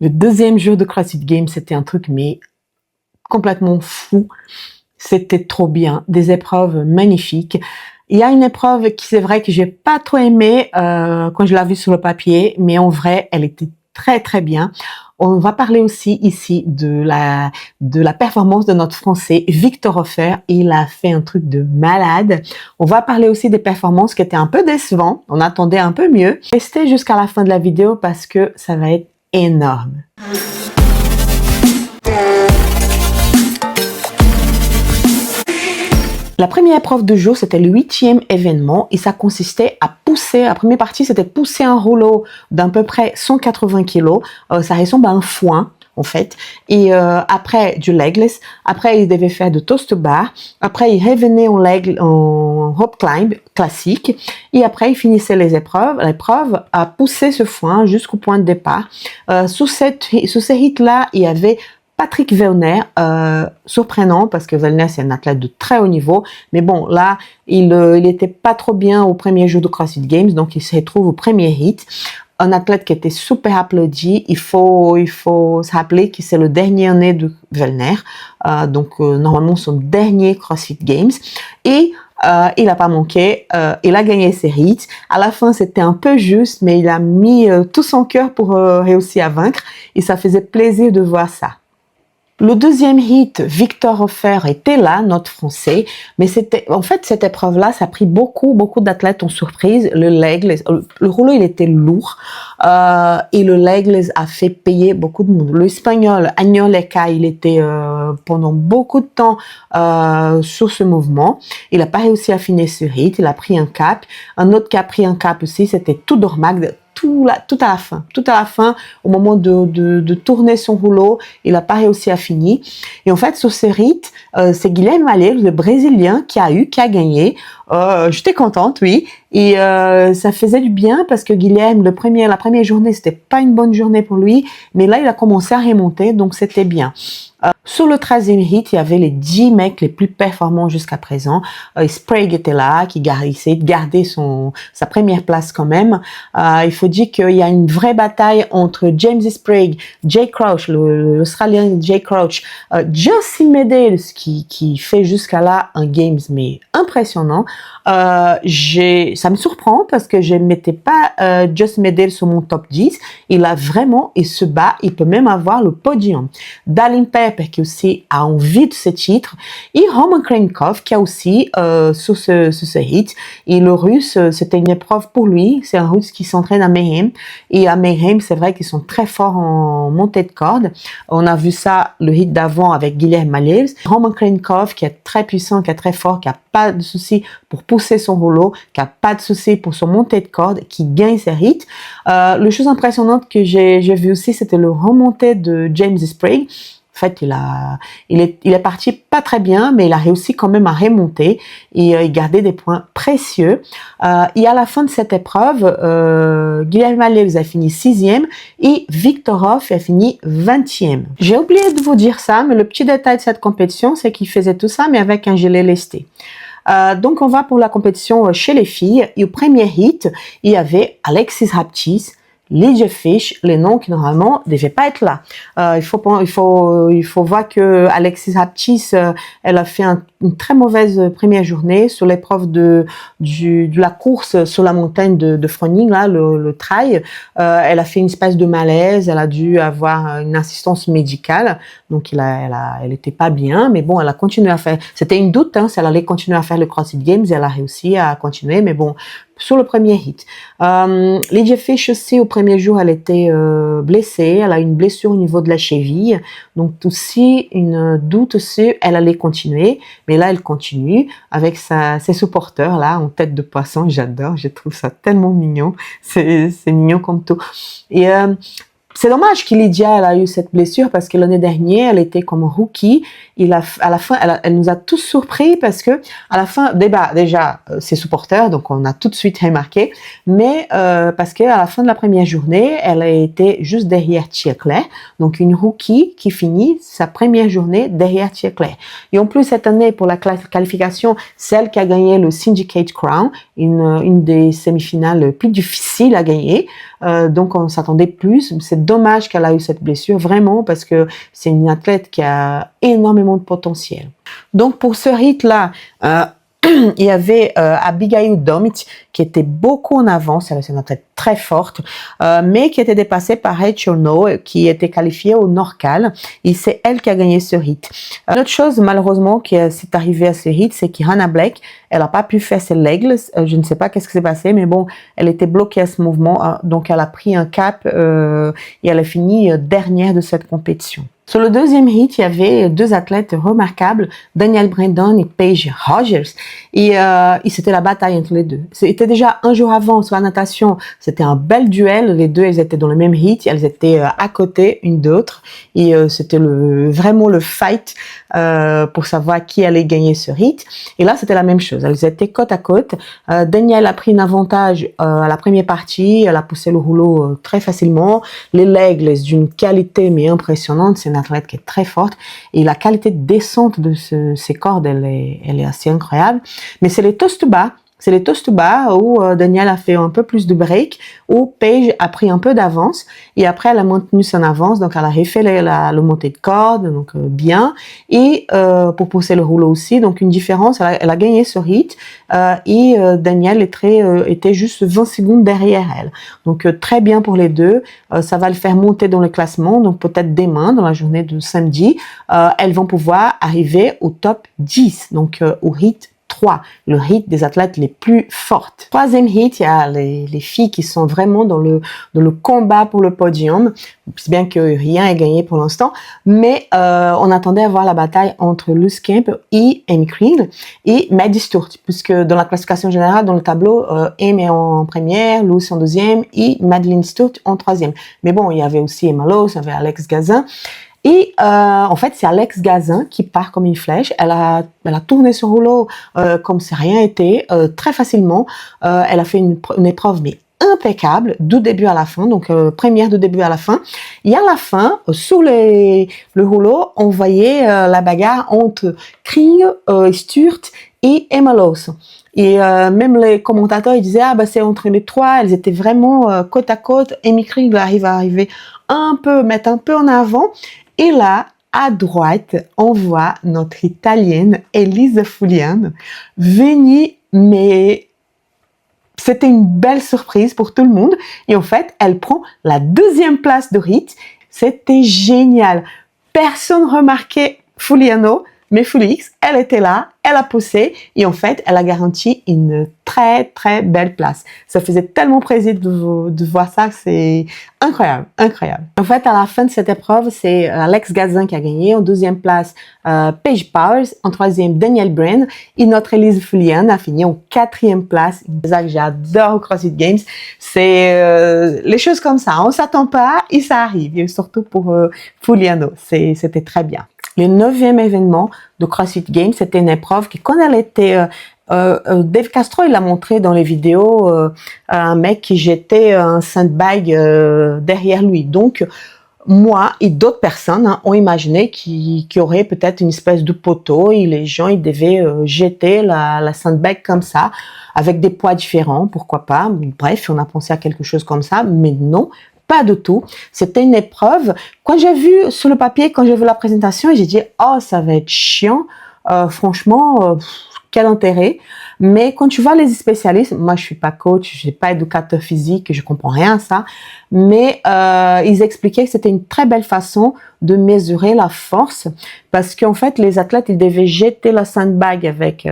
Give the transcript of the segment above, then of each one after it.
Le deuxième jour de CrossFit Games, c'était un truc mais complètement fou. C'était trop bien, des épreuves magnifiques. Il y a une épreuve qui c'est vrai que j'ai pas trop aimé quand je l'ai vue sur le papier, mais en vrai, elle était très très bien. On va parler aussi ici de la performance de notre Français Victor Hofer. Il a fait un truc de malade. On va parler aussi des performances qui étaient un peu décevantes. On attendait un peu mieux. Restez jusqu'à la fin de la vidéo parce que ça va être énorme. La première épreuve du jour, c'était le 8e événement et ça consistait à pousser, la première partie, c'était pousser un rouleau d'à peu près 180 kg. Ça ressemble à un foin, en fait. Et après, du legless. Après, il devait faire de toast bar. Après, il revenait en rope climb classique. Et après, il finissait l'épreuve à pousser ce foin jusqu'au point de départ. Sous ces hits-là, il y avait Patrick Vellner, surprenant parce que Vellner c'est un athlète de très haut niveau, mais bon là il était pas trop bien au premier jour de CrossFit Games, donc il se retrouve au premier hit. Un athlète qui était super applaudi. Il faut se rappeler que c'est le dernier né de Vellner, donc normalement son dernier CrossFit Games et il n'a pas manqué, il a gagné ses hits. À la fin, c'était un peu juste, mais il a mis tout son cœur pour réussir à vaincre et ça faisait plaisir de voir ça. Le deuxième hit, Victor Hofer était là, notre Français, mais en fait, cette épreuve-là, ça a pris beaucoup d'athlètes en surprise. Le rouleau, il était lourd, et le legless a fait payer beaucoup de monde. L'Espagnol, Agnol Eka, il était pendant beaucoup de temps sur ce mouvement. Il n'a pas réussi à finir ce hit, il a pris un cap. Un autre qui a pris un cap aussi, c'était Tudor Mag. Tout à la fin, au moment de tourner son rouleau, il n'a pas réussi à finir. Et en fait, sur ce rite, c'est Guilherme Malheiro, le Brésilien, qui a gagné. J'étais contente, oui. Et ça faisait du bien parce que Guilherme, la première journée, c'était pas une bonne journée pour lui, mais là, il a commencé à remonter, donc c'était bien. Sur le 13e hit, il y avait les 10 mecs les plus performants jusqu'à présent. Sprague était là, qui essayait de garder sa première place quand même. Il faut dire qu'il y a une vraie bataille entre James Sprague, Jay Crouch, l'Australien Jay Crouch, Justin Medeiros, qui fait jusqu'à là un games mais impressionnant. Ça me surprend parce que je ne mettais pas Justin Medeiros sur mon top 10. Il se bat, il peut même avoir le podium. Dallin Pepper qui aussi a envie de ce titre et Roman Krenkov qui a aussi sur ce hit. Et le russe, c'était une épreuve pour lui. C'est un russe qui s'entraîne à Mayhem et à Mayhem, c'est vrai qu'ils sont très forts en montée de corde. On a vu ça le hit d'avant avec Guilherme Malheiro. Roman Krenkov qui est très puissant, qui est très fort, qui a pas de souci pour pousser son rouleau, qui a pas de souci pour son montée de corde, qui gagne ses hits. La chose impressionnante que j'ai vu aussi, c'était le remonté de James Sprague. En fait, il est parti pas très bien, mais il a réussi quand même à remonter et garder des points précieux. Et à la fin de cette épreuve, Guilherme Malheiro a fini 6e et Victor Hofer a fini 20e. J'ai oublié de vous dire ça, mais le petit détail de cette compétition, c'est qu'il faisait tout ça, mais avec un gilet lesté. Donc, on va pour la compétition chez les filles. Et au premier hit, il y avait Alexis Raptis, Lydia Fish, les noms qui normalement ne devaient pas être là. Il faut voir que Alexis Raptis, elle a fait une très mauvaise première journée sur l'épreuve de la course sur la montagne de Froning, là, le trail. Elle a fait une espèce de malaise, elle a dû avoir une assistance médicale, donc elle était pas bien, mais bon, elle a continué à faire. C'était une doute, si elle allait continuer à faire le CrossFit Games, elle a réussi à continuer, mais bon. Sur le premier hit. Lydia Fish aussi, au premier jour, elle était blessée. Elle a une blessure au niveau de la cheville. Donc, aussi, une doute aussi, elle allait continuer. Mais là, elle continue avec ses supporters, là, en tête de poisson. J'adore, je trouve ça tellement mignon. C'est mignon comme tout. Et c'est dommage que Lydia elle a eu cette blessure parce que l'année dernière, elle était comme rookie. À la fin, elle nous a tous surpris parce que à la fin, déjà, ses supporters, donc on a tout de suite remarqué, mais parce qu'à la fin de la première journée, elle a été juste derrière Tia Claire, donc une rookie qui finit sa première journée derrière Tia Claire. Et en plus, cette année, pour la qualification, celle qui a gagné le Syndicate Crown, une des semi-finales plus difficiles à gagner, donc on s'attendait plus. C'est dommage qu'elle a eu cette blessure, vraiment, parce que c'est une athlète qui a énormément de potentiel. Donc pour ce hit-là, il y avait Abigail Domit qui était beaucoup en avance, elle est une athlète très forte, mais qui était dépassée par Rachel No, qui était qualifiée au Norcal, et c'est elle qui a gagné ce hit. Une autre chose, malheureusement, qui s'est arrivée à ce hit, c'est qu'Hannah Blake, elle n'a pas pu faire ses legs, je ne sais pas qu'est-ce qui s'est passé, mais bon, elle était bloquée à ce mouvement, donc elle a pris un cap et elle a fini dernière de cette compétition. Sur le deuxième hit, il y avait deux athlètes remarquables, Danielle Brandon et Paige Rogers. Et c'était la bataille entre les deux. C'était déjà un jour avant sur la natation, c'était un bel duel. Les deux, elles étaient dans le même hit, elles étaient à côté une d'autre. Et c'était vraiment le fight pour savoir qui allait gagner ce hit. Et là, c'était la même chose. Elles étaient côte à côte. Danielle a pris un avantage à la première partie. Elle a poussé le rouleau très facilement. Les legs d'une qualité mais impressionnante. C'est une athlète qui est très forte. Et la qualité de descente de ses cordes, elle est assez incroyable. Mais c'est les toasts bas. C'est les toasts bas où Danielle a fait un peu plus de break, où Paige a pris un peu d'avance et après elle a maintenu son avance, donc elle a refait le montée de corde, donc bien, et pour pousser le rouleau aussi, donc une différence, elle a gagné ce hit et Danielle était juste 20 secondes derrière elle. Donc très bien pour les deux, ça va le faire monter dans le classement, donc peut-être demain, dans la journée de samedi, elles vont pouvoir arriver au top 10, donc au hit 3, le hit des athlètes les plus fortes. Troisième hit, il y a les filles qui sont vraiment dans le combat pour le podium, bien que rien n'est gagné pour l'instant, mais on attendait à voir la bataille entre Luce Kemp et Amy Creed et Maddie Stewart, puisque dans la classification générale, dans le tableau, Amy est en première, Luce en deuxième et Madeline Stewart en troisième. Mais bon, il y avait aussi Emma Lowe, il y avait Alex Gazin. Et en fait, c'est Alex Gazin qui part comme une flèche. Elle a tourné ce rouleau comme si rien n'était, très facilement. Elle a fait une épreuve mais impeccable du début à la fin, donc première du début à la fin. Et à la fin, sous le rouleau, on voyait la bagarre entre Krieg, Stewart et Emma Lowe. Et même les commentateurs, ils disaient, c'est entre les trois, elles étaient vraiment côte à côte. Amy Krieg arriver mettre un peu en avant. Et là, à droite, on voit notre Italienne, Elisa Fulian, venir, mais c'était une belle surprise pour tout le monde. Et en fait, elle prend la deuxième place de hit. C'était génial. Personne remarquait Fuliano, mais Fulix, elle était là, elle a poussé et en fait, elle a garanti une très très belle place. Ça faisait tellement plaisir de voir ça, c'est incroyable, incroyable. En fait, à la fin de cette épreuve, c'est Alex Gazin qui a gagné. En deuxième place, Paige Powers. En troisième, Danielle Brand. Et notre Elise Fulian a fini en quatrième place. C'est ça que j'adore CrossFit Games. C'est les choses comme ça. On s'attend pas et ça arrive. Et surtout pour Fuliano. C'était très bien. Le 9e événement de CrossFit Games, c'était une épreuve qui, quand elle était... Dave Castro, il a montré dans les vidéos un mec qui jetait un sandbag derrière lui. Donc, moi et d'autres personnes ont imaginé qu'il y aurait peut-être une espèce de poteau et les gens ils devaient jeter la sandbag comme ça, avec des poids différents, pourquoi pas. Bref, on a pensé à quelque chose comme ça, mais non. Pas du tout. C'était une épreuve. Quand j'ai vu sur le papier, quand j'ai vu la présentation, j'ai dit « Oh, ça va être chiant. Franchement, quel intérêt ?» Mais quand tu vois les spécialistes, moi je suis pas coach, je suis pas éducateur physique, je comprends rien à ça, mais ils expliquaient que c'était une très belle façon de mesurer la force, parce qu'en fait les athlètes ils devaient jeter la sandbag avec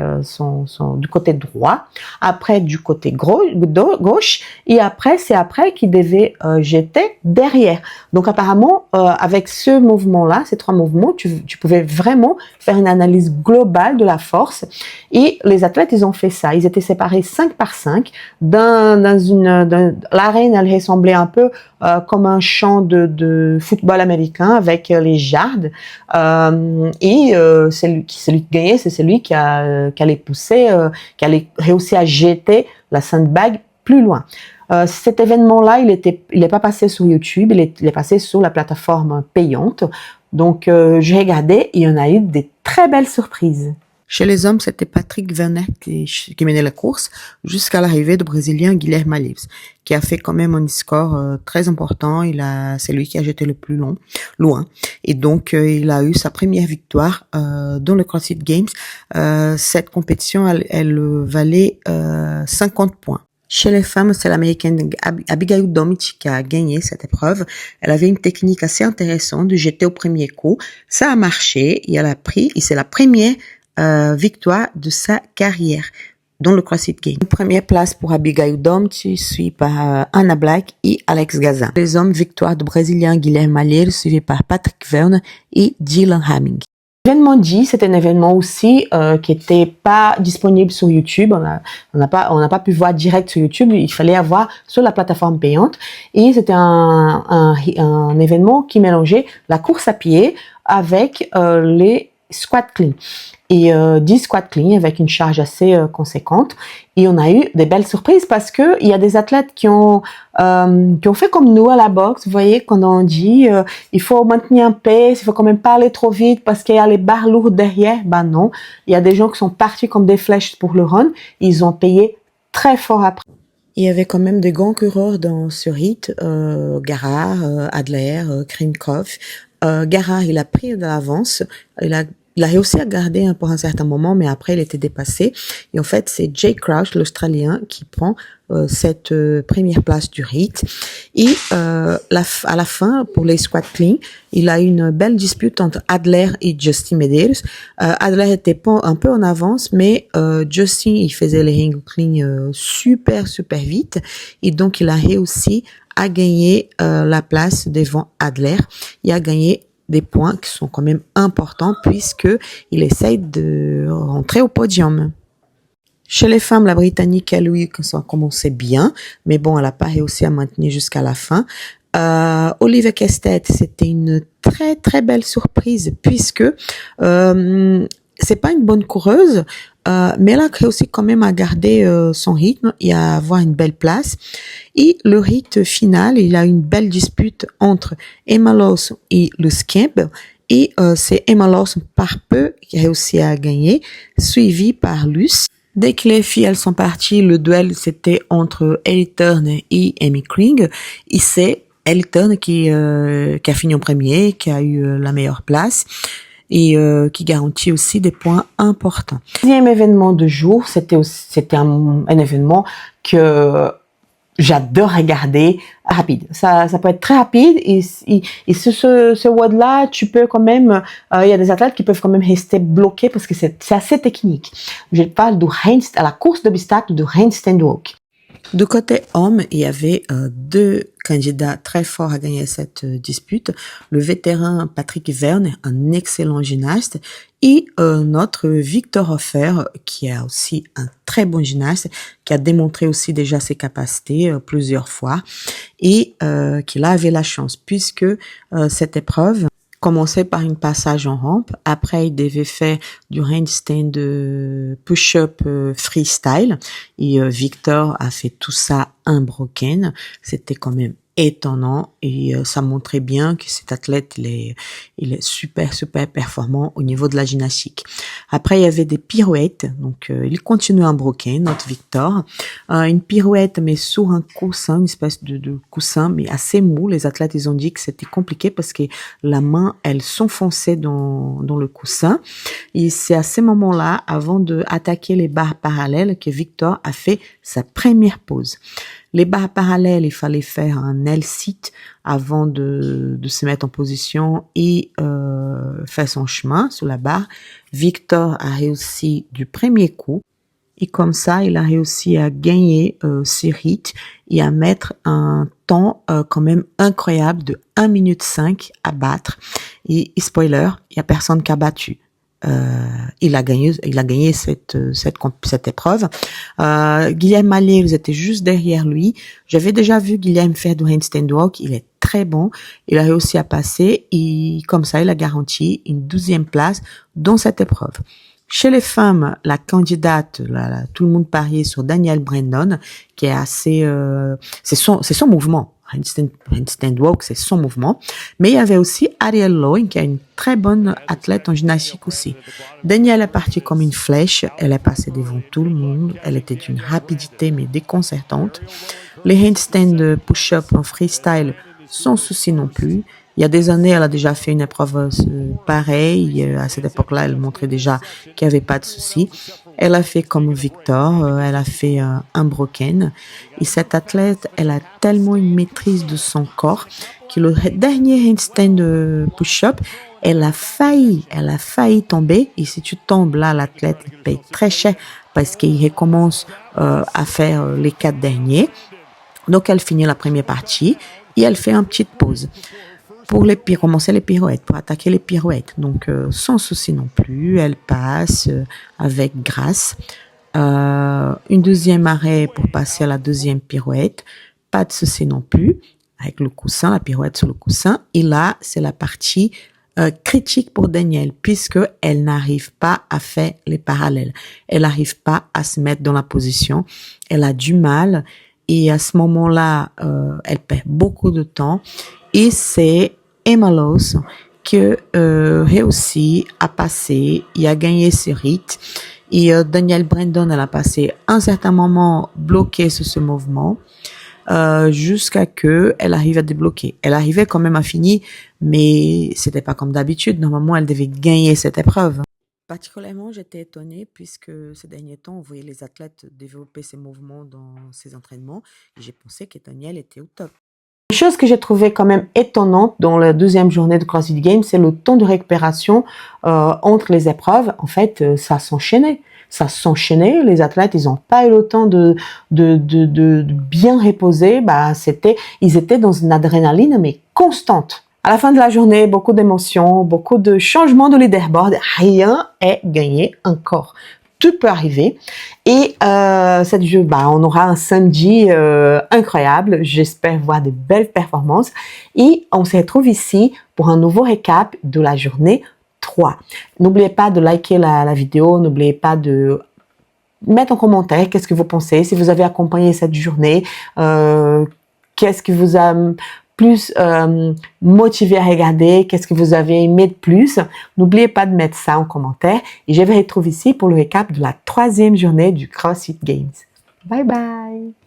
du côté droit, après du côté gauche, et après c'est après qu'ils devaient jeter derrière. Donc apparemment avec ce mouvement-là, ces trois mouvements, tu pouvais vraiment faire une analyse globale de la force. Et les athlètes ils ont fait ça. Ils étaient séparés 5 par 5. L'arène, elle ressemblait un peu comme un champ de football américain avec les jardes. Et celui qui gagnait, c'est celui qui allait pousser, qui allait réussir à jeter la sandbag plus loin. Cet événement-là, il est pas passé sur YouTube, il est passé sur la plateforme payante. Donc, j'ai regardé et il y en a eu des très belles surprises. Chez les hommes, c'était Patrick Werner qui menait la course jusqu'à l'arrivée du Brésilien Guilherme Alves, qui a fait quand même un score très important. C'est lui qui a jeté le plus loin. Et donc, il a eu sa première victoire dans le CrossFit Games. Cette compétition, elle valait 50 points. Chez les femmes, c'est l'américaine Abigail Domich qui a gagné cette épreuve. Elle avait une technique assez intéressante de jeter au premier coup. Ça a marché et c'est la première victoire de sa carrière dans le CrossFit Games. Première place pour Abigail Domich, suivi par Anna Black et Alex Gazan. Les hommes, victoire du Brésilien Guilherme Malheiro, suivi par Patrick Werner et Dylan Hamming. L'événement D, c'est un événement aussi qui était pas disponible sur YouTube. On n'a pas pu voir direct sur YouTube. Il fallait avoir sur la plateforme payante. Et c'était un événement qui mélangeait la course à pied avec les squat clean. Et 10 squat clean avec une charge assez conséquente. Et on a eu des belles surprises parce que il y a des athlètes qui ont fait comme nous à la boxe. Vous voyez, quand on dit il faut maintenir un pace, il faut quand même pas aller trop vite parce qu'il y a les barres lourdes derrière. Ben non, il y a des gens qui sont partis comme des flèches pour le run. Ils ont payé très fort après. Il y avait quand même des grands coureurs dans ce hit, Garard, Adler, Krinkov. Garard, il a pris de l'avance. Il a réussi à garder pour un certain moment, mais après, il était dépassé. Et en fait, c'est Jay Crouch, l'Australien, qui prend cette première place du hit. Et à la fin, pour les squat clean, il a une belle dispute entre Adler et Justin Medeiros. Adler était un peu en avance, mais Justin, il faisait les hang clean super vite. Et donc, il a réussi à gagner la place devant Adler. Il a gagné des points qui sont quand même importants puisque il essaye de rentrer au podium. Chez les femmes, la Britannique, elle, oui, ça a commencé bien, mais bon, elle n'a pas réussi à maintenir jusqu'à la fin. Olivia Kestet, c'était une très belle surprise puisque c'est pas une bonne coureuse, mais elle a réussi quand même à garder son rythme et à avoir une belle place. Et le rythme final, il a une belle dispute entre Emma Lawson et Luce Campbell. Et c'est Emma Lawson par peu qui a réussi à gagner, suivi par Luce. Dès que les filles elles sont parties, le duel c'était entre Ellie Turner et Amy Kring. Et c'est Ellie Turner qui a fini en premier, qui a eu la meilleure place. Et qui garantit aussi des points importants. Le deuxième événement de jour, c'était un événement que j'adore regarder rapide. Ça peut être très rapide et ce WOD-là, tu peux quand même, il y a des athlètes qui peuvent quand même rester bloqués parce que c'est assez technique. Je parle à la course d'obstacles de handstand walk. De côté homme, il y avait deux candidats très forts à gagner cette dispute. Le vétéran Patrick Verne, un excellent gymnaste, et notre Victor Hofer, qui est aussi un très bon gymnaste, qui a démontré aussi déjà ses capacités plusieurs fois, et qui là avait la chance, puisque cette épreuve commençait par une passage en rampe. Après, il devait faire du handstand push-up freestyle. Et Victor a fait tout ça unbroken. C'était quand même étonnant et ça montrait bien que cet athlète il est super performant au niveau de la gymnastique. Après il y avait des pirouettes, donc il continue unbroken, notre Victor, une pirouette mais sur un coussin, une espèce de coussin mais assez mou. Les athlètes ils ont dit que c'était compliqué parce que la main elle s'enfonçait dans le coussin et c'est à ces moments-là, avant de attaquer les barres parallèles, que Victor a fait sa première pause. Les barres parallèles, il fallait faire un L-sit avant de se mettre en position et faire son chemin sur la barre. Victor a réussi du premier coup et comme ça, il a réussi à gagner ses hits et à mettre un temps quand même incroyable de 1 minute 5 à battre. Et spoiler, il y a personne qui a battu. Il a gagné cette épreuve. Guilherme Malheiro était juste derrière lui. J'avais déjà vu Guilherme faire du handstand walk. Il est très bon. Il a réussi à passer et comme ça, il a garanti une 12e place dans cette épreuve. Chez les femmes, la candidate, tout le monde pariait sur Danielle Brandon, qui est assez, c'est son mouvement. handstand walk, c'est son mouvement. Mais il y avait aussi Ariel Lowen, qui est une très bonne athlète en gymnastique aussi. Danielle est partie comme une flèche. Elle est passée devant tout le monde. Elle était d'une rapidité, mais déconcertante. Les handstand push-up en freestyle, sans souci non plus. Il y a des années, elle a déjà fait une épreuve pareille. À cette époque-là, elle montrait déjà qu'il n'y avait pas de souci. Elle a fait comme Victor, elle a fait un broken. Et cette athlète, elle a tellement une maîtrise de son corps que le dernier handstand push-up, elle a failli tomber. Et si tu tombes là, l'athlète paye très cher parce qu'il recommence à faire les 4 derniers. Donc, elle finit la première partie et elle fait une petite pause pour commencer les pirouettes, pour attaquer les pirouettes. Donc, sans souci non plus, elle passe avec grâce. Une deuxième arrêt pour passer à la deuxième pirouette. Pas de souci non plus. Avec le coussin, la pirouette sur le coussin. Et là, c'est la partie critique pour Danielle, puisque elle n'arrive pas à faire les parallèles. Elle n'arrive pas à se mettre dans la position. Elle a du mal. Et à ce moment-là, elle perd beaucoup de temps. Et c'est Emma Loos qui réussit à passer et à gagner ce rites. Et Danielle Brandon, elle a passé un certain moment bloquée sur ce mouvement jusqu'à que elle arrive à débloquer. Elle arrivait quand même à finir, mais c'était pas comme d'habitude. Normalement, elle devait gagner cette épreuve. Particulièrement, j'étais étonnée puisque ces derniers temps, on voyait les athlètes développer ces mouvements dans ces entraînements et j'ai pensé que Danielle était au top. Une chose que j'ai trouvé quand même étonnante dans la deuxième journée de CrossFit Games, c'est le temps de récupération entre les épreuves. En fait, ça s'enchaînait. Les athlètes, ils n'ont pas eu le temps de bien reposer. Ils étaient dans une adrénaline, mais constante. À la fin de la journée, beaucoup d'émotions, beaucoup de changements de leaderboard. Rien est gagné encore. Tout peut arriver. Et on aura un samedi incroyable. J'espère voir de belles performances. Et on se retrouve ici pour un nouveau récap de la journée 3. N'oubliez pas de liker la vidéo. N'oubliez pas de mettre en commentaire qu'est-ce que vous pensez. Si vous avez accompagné cette journée, qu'est-ce qui vous a plus motivé à regarder, qu'est-ce que vous avez aimé de plus. N'oubliez pas de mettre ça en commentaire et je vous retrouve ici pour le récap de la 3e journée du CrossFit Games. Bye bye!